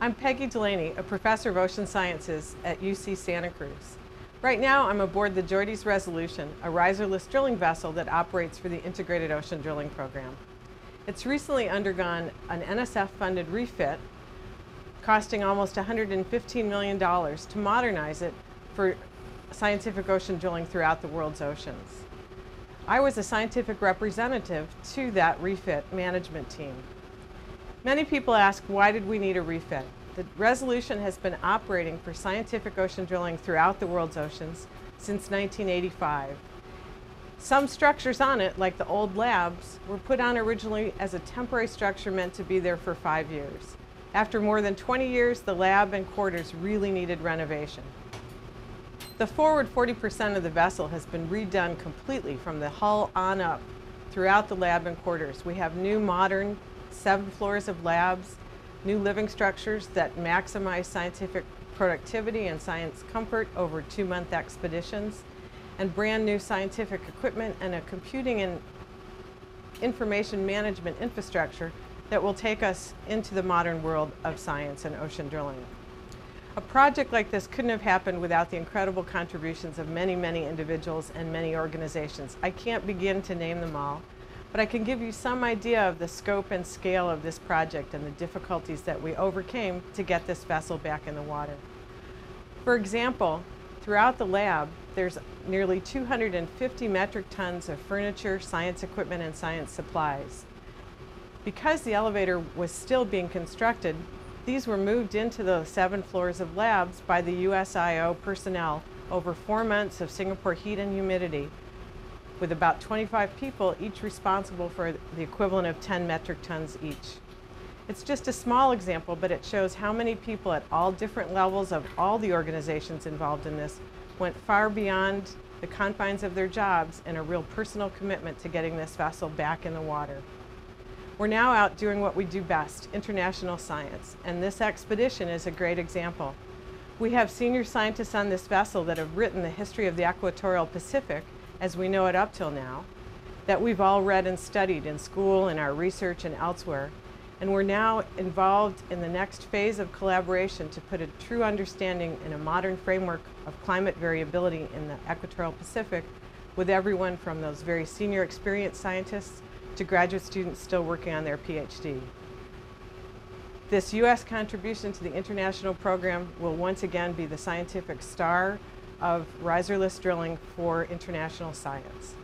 I'm Peggy Delaney, a professor of ocean sciences at UC Santa Cruz. Right now, I'm aboard the JOIDES Resolution, a riserless drilling vessel that operates for the Integrated Ocean Drilling Program. It's recently undergone an NSF-funded refit, costing almost $115 million to modernize it for scientific ocean drilling throughout the world's oceans. I was a scientific representative to that refit management team. Many people ask, why did we need a refit? The Resolution has been operating for scientific ocean drilling throughout the world's oceans since 1985. Some structures on it, like the old labs, were put on originally as a temporary structure meant to be there for 5 years. After more than 20 years, the lab and quarters really needed renovation. The forward 40% of the vessel has been redone completely from the hull on up throughout the lab and quarters. We have new modern 7 floors of labs, new living structures that maximize scientific productivity and science comfort over 2-month expeditions, and brand new scientific equipment and a computing and information management infrastructure that will take us into the modern world of science and ocean drilling. A project like this couldn't have happened without the incredible contributions of many, many individuals and many organizations. I can't begin to name them all, but I can give you some idea of the scope and scale of this project and the difficulties that we overcame to get this vessel back in the water. For example, throughout the lab, there's nearly 250 metric tons of furniture, science equipment, and science supplies. Because the elevator was still being constructed, these were moved into the 7 floors of labs by the USIO personnel over 4 months of Singapore heat and humidity, with about 25 people, each responsible for the equivalent of 10 metric tons each. It's just a small example, but it shows how many people at all different levels of all the organizations involved in this went far beyond the confines of their jobs and a real personal commitment to getting this vessel back in the water. We're now out doing what we do best, international science, and this expedition is a great example. We have senior scientists on this vessel that have written the history of the equatorial Pacific as we know it up till now, that we've all read and studied in school, in our research, and elsewhere. And we're now involved in the next phase of collaboration to put a true understanding in a modern framework of climate variability in the equatorial Pacific, with everyone from those very senior experienced scientists to graduate students still working on their PhD. This U.S. contribution to the international program will once again be the scientific star of riserless drilling for international science.